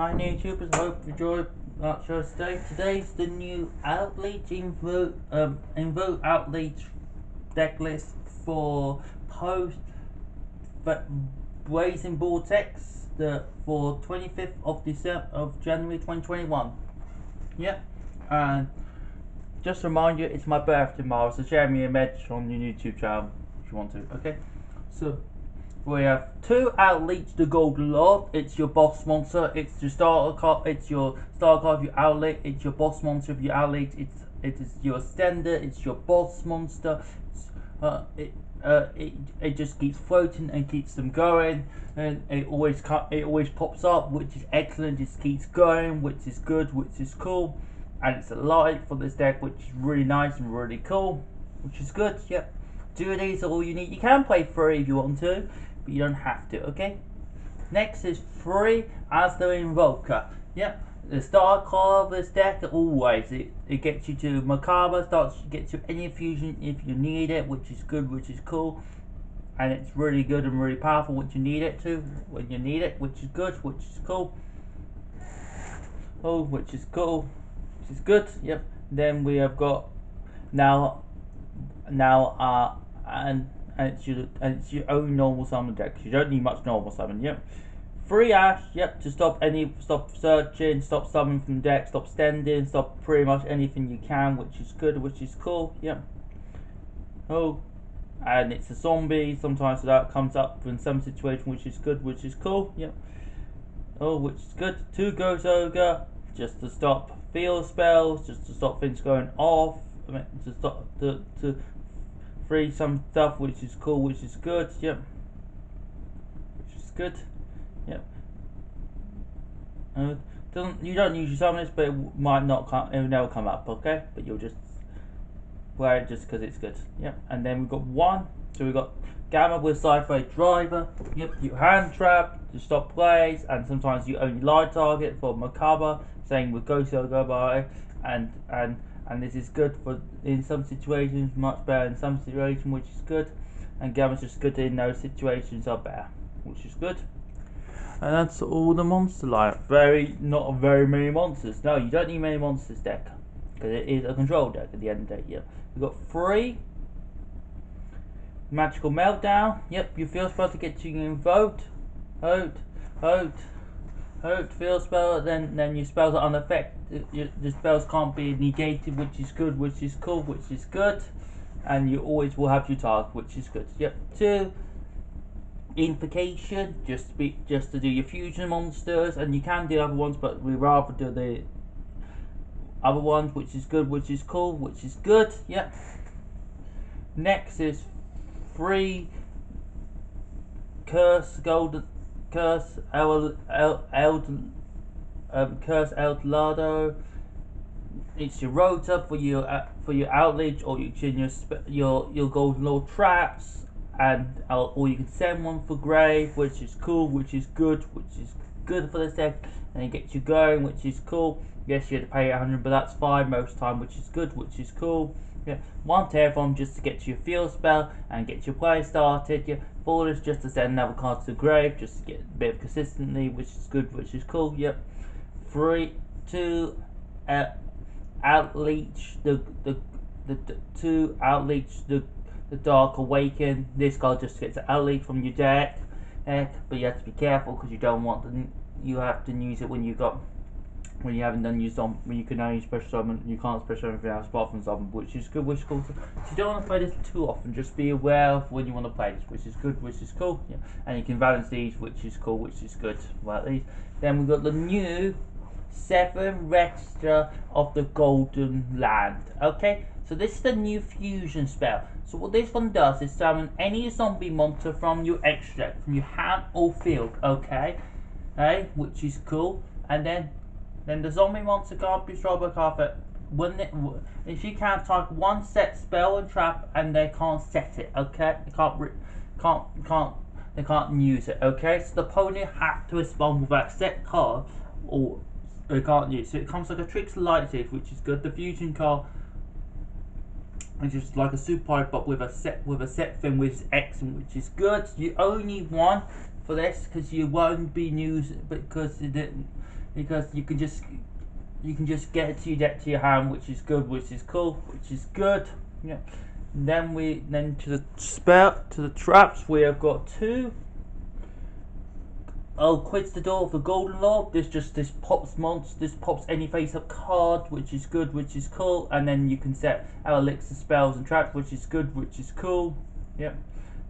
Hi YouTubers, hope you enjoy that show today. Today's the new Eldlich invoke Eldlich deck list for post Blazing Vortex for 25th of December of January 2021. Yep. And just to remind you, it's my birthday tomorrow, so share me a message on your YouTube channel if you want to. Okay. So we have two Eldlich the Golden Lord. It's your boss monster. It's your starter card. It's your starter card of your Eldlich. It's your boss monster of your Eldlich. It is your extender. It's your boss monster. It just keeps floating and keeps them going, and it always pops up, which is excellent. Just keeps going, which is good, which is cool, and it's a light for this deck, which is really nice and really cool, which is good. Yep. 2 of these are all you need. You can play 3 if you want to, but you don't have to, okay? Next is 3 as the invoker. Yep, the star card of this deck always it gets you to Macabre, gets you any fusion if you need it, which is good, which is cool, and it's really good and really powerful when you need it to, which is good, which is cool. Oh, which is cool, which is good. Yep. Then we have got and it's your own normal summon deck. You don't need much normal summon. Yep. 3 Ash. Yep. To stop searching, stop summoning from the deck, stop standing, stop pretty much anything you can, which is good, which is cool. Yep. Oh, and it's a zombie. Sometimes that comes up in some situation, which is good, which is cool. Yep. Oh, which is good. 2 Ghost Ogre, just to stop field spells, just to stop things going off. I mean, to stop to free some stuff, which is cool, which is good. Yep. Which is good. Yep. You don't usually summon this, but it might not come. It will never come up. Okay, but you'll just wear it just because it's good. Yep. And then we've got 1. So we've got Gamma with Sci-Fi Driver. Yep. You hand trap to stop plays, and sometimes you only light target for Macabre. Same with Ghost Ogre by and this is good for in some situations, much better in some situations, which is good. And Gamma's just good in those situations are better, which is good. And that's all the monster line. Not very many monsters. No, you don't need many monsters deck, because it is a control deck at the end of the day. Yep. We've got 3 Magical Meltdown. Yep, you feel spell to get you invoked. Field spell, then your spells are unaffected. The spells can't be negated, which is good, which is cool, which is good. And you always will have your target, which is good. Yep. 2 Invocation, just to do your fusion monsters, and you can do other ones, but we rather do the other ones, which is good, which is cool, which is good. Yep. Next is 3 Curse Eldlado. It's your rota for your Eldlich, or your Golden Lord traps, and or you can send one for Grave, which is cool, which is good for this deck, and it gets you going, which is cool. Yes, you have to pay 100, but that's fine most of the time, which is good, which is cool. Yeah, 1 Terraform just to get your field spell and get your play started. Yeah, 4 is just to send another card to the grave, just to get a bit of consistency, which is good, which is cool. Yep. 2 Eldlich the 2 Eldlich the Dark Awaken. This card just gets Eldlich from your deck, but you have to be careful because you don't want you have to use it when you haven't done your zombie, when you can only special summon, you can't special anything else apart from summon, which is good, which is cool. So you don't want to play this too often, just be aware of when you want to play this, which is good, which is cool. Yeah. And you can balance these, which is cool, which is good. Well, these. Then we've got the new 7 Register of the Golden Land. Okay, so this is the new fusion spell. So what this one does is summon any zombie monster from your extract, from your hand or field. Okay, which is cool. And then the zombie monster can't be destroyed by carpet if you can't type 1 set spell and trap, and they can't set it. Okay, they can't use it. Okay, so the opponent has to respond with that set card, or they can't use it. So it comes like a Tricks Light Thief, which is good. The fusion card is just like a super power, but with a set thing, which is excellent, which is good. You only need 1 for this because you won't be using, because it didn't. because you can just get it to your deck to your hand, which is good, which is cool, which is good. Yeah. Then to the traps we have got two. Oh, quits the door of the Golden Lord. This pops monster. This pops any face-up card, which is good, which is cool. And then you can set our elixir spells and traps, which is good, which is cool. Yep.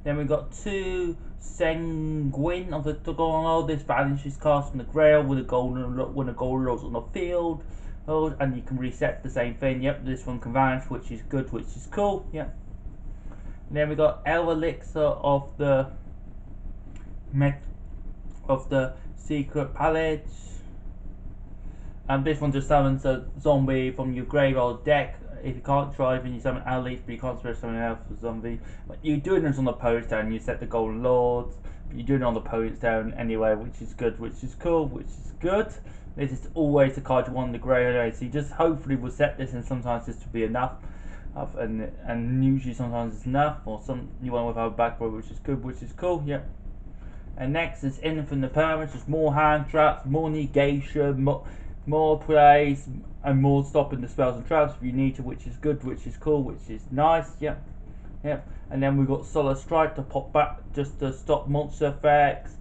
Then we got two Sanguine of the Golden Lord. This banishes cards from the Grail when a Golden Lord's on the field. And you can reset the same thing. Yep. This one can vanish, which is good, which is cool. Yep. And then we got Elixir of the Secret Palace. This one just summons a zombie from your graveyard deck. If you can't drive and you summon Eldlich, but you can't spare someone else for zombie. But you're doing this on the opponent's turn, you set the Golden Lords. But you're doing it on the opponent's turn anyway, which is good, which is cool, which is good. This is always the card you want in the graveyard, so you just hopefully will set this, and sometimes this will be enough. And usually sometimes it's enough, or you want without a back row, which is good, which is cool, yep. And next is Infinite Permanence, just more hand traps, more negation, more plays, and more stopping the spells and traps if you need to, which is good, which is cool, which is nice, yep. And then we've got Solid Strike to pop back, just to stop monster effects,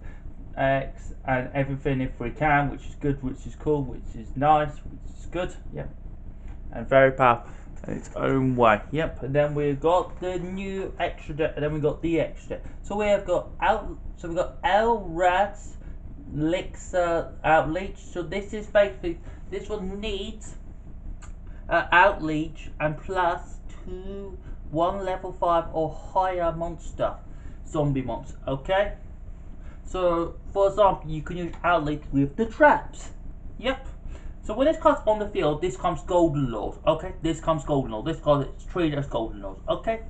and everything if we can, which is good, which is cool, which is nice, which is good, yep. And very powerful in its own way. Yep. And then we've got the new extra deck, and then we've got the extra deck. So we have got Outleach. So this is basically, this one needs Outleach and plus one level 5 or higher monster, zombie monster. Okay. So for example, you can use Outleach with the traps. Yep. So when this card's on the field, this comes Golden Lord. Okay, this comes Golden Lord. This card is treated as Golden Lord. Okay.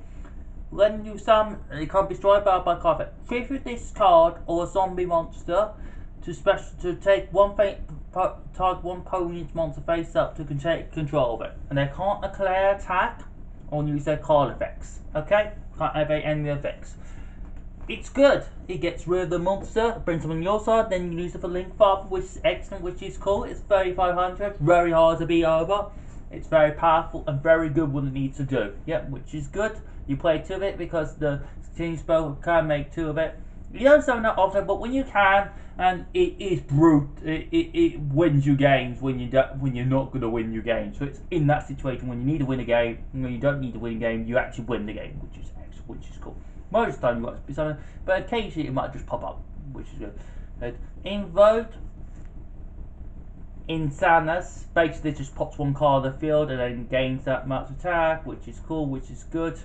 When you summon, it can't be destroyed by card effect. Tribute this card or a zombie monster to take target one opponent's monster face up to take control of it, and they can't declare attack or use their card effects. Okay, can't activate any effects. It's good. It gets rid of the monster, brings them on your side, then you use it for Link Father, which is excellent, which is cool. It's 3500, very hard to beat over. It's very powerful and very good what it needs to do. Yep, which is good. You play 2 of it because the team spell can make 2 of it. You don't summon that often, but when you can, and it is brute, it wins you games when you're not going to win your game. So it's in that situation when you need to win a game, when you don't need to win a game, you actually win the game, which is excellent, which is cool. Most of the time you want to be something, but occasionally it might just pop up, which is good. Invoke Insanus, basically just pops one card on the field and then gains that much attack, which is cool, which is good.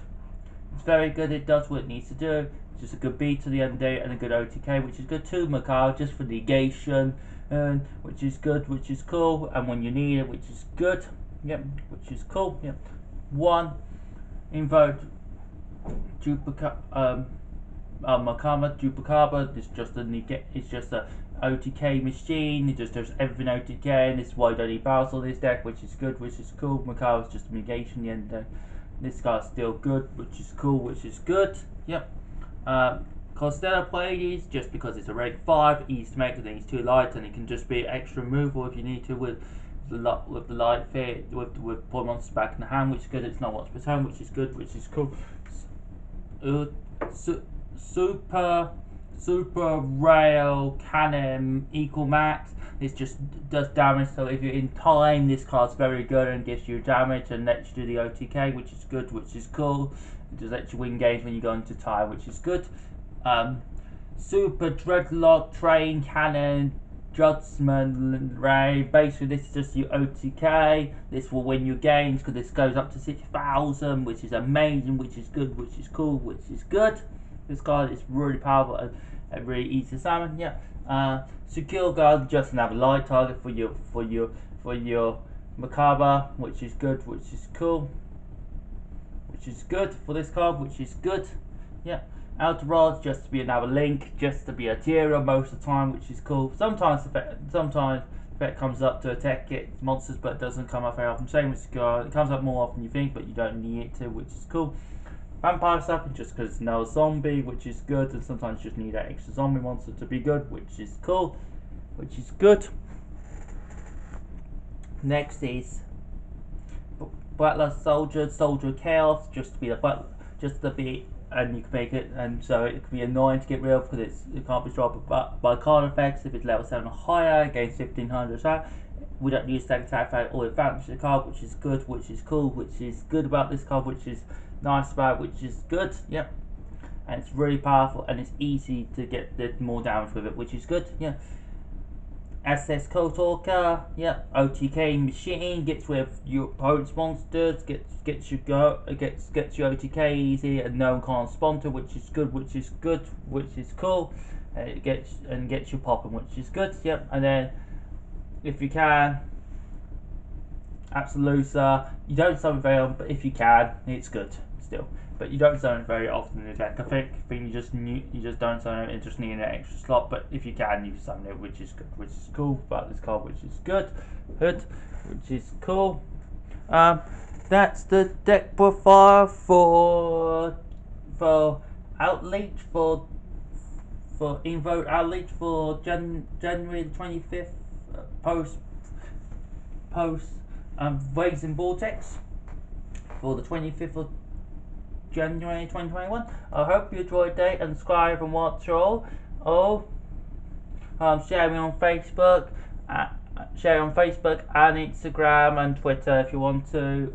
It's very good, it does what it needs to do. It's just a good beat to the end day and a good OTK, which is good. 2 Macabre just for negation, which is good, which is cool, and when you need it, which is good, yep, which is cool, yep. 1 Invoke Duplicaba. It's just a OTK machine. It just does everything OTK, and this is why you don't need battles on this deck, which is good, which is cool. Macabre is just a negation the end of the day. This guy's still good, which is cool, which is good. Yep. Costello Pleiades, just because it's a rank 5, easy to make because he's 2 light, and it can just be extra removal if you need to with the light fit, with poor monsters back in the hand, which is good. It's not once per turn, which is good, which is cool. Super Rail Cannon equal max. This just does damage, so if you're in time, this card's very good and gives you damage and lets you do the OTK, which is good, which is cool. It just lets you win games when you go into time, which is good. Super Dreadlock Train Cannon Judgment Ray. Basically, this is just your OTK. This will win your games because this goes up to 6,000, which is amazing, which is good, which is cool, which is good. This card is really powerful and really easy to summon. Yeah. Secure Guard, just another light target for your Macabre, which is good, which is cool, which is good for this card, which is good. Yeah. Outer Rod, just to be another link, just to be a hero most of the time, which is cool. Sometimes effect comes up to attack it monsters, but it doesn't come up very often. Same with Secure, it comes up more often than you think, but you don't need it to, which is cool. Vampire Sucker, just because it's no zombie, which is good, and sometimes you just need that extra zombie monster to be good, which is cool, which is good. Next is Butler Soldier Chaos, just to be the butler, just to be, and you can make it, and so it can be annoying to get rid of because it can't be dropped by card effects if it's level 7 or higher against 1500 attack. We don't use stack attack effect or advantage of the card, which is good, which is cool, which is good about this card, which is nice about, which is good, yep. And it's really powerful and it's easy to get more damage with it, which is good, yeah. SS Code Talker, yep. OTK Machine gets rid of your opponent's monsters, gets your OTK easy, and no one can't sponsor, which is good, which is cool. It gets you popping, which is good, yep. And then if you can, Absolusa, you don't summon very often, but if you can, it's good still. But you don't summon it very often in the deck. I think you just don't summon it and just need an extra slot. But if you can, you summon it, which is good, which is cool about this card, which is good, which is cool. That's the deck profile for Eldlich for invoke Eldlich for January the 25th post Raisin Vortex for the 25th of January 2021. I hope you enjoyed it and subscribe and watch all. Sharing on Facebook, and Instagram and Twitter if you want to.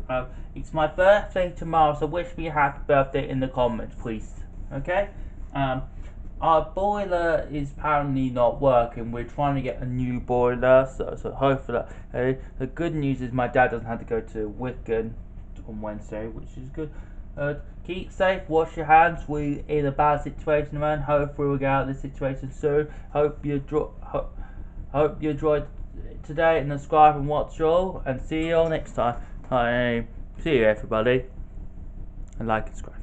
It's my birthday tomorrow, so wish me a happy birthday in the comments, please. Okay. Our boiler is apparently not working. We're trying to get a new boiler, so hopefully. The good news is my dad doesn't have to go to Wigan on Wednesday, which is good. Keep safe, wash your hands. We're in a bad situation, man. Hopefully we'll get out of this situation soon. Hope you enjoyed today, and subscribe and watch all, and see you all next time. See you everybody, and like and subscribe.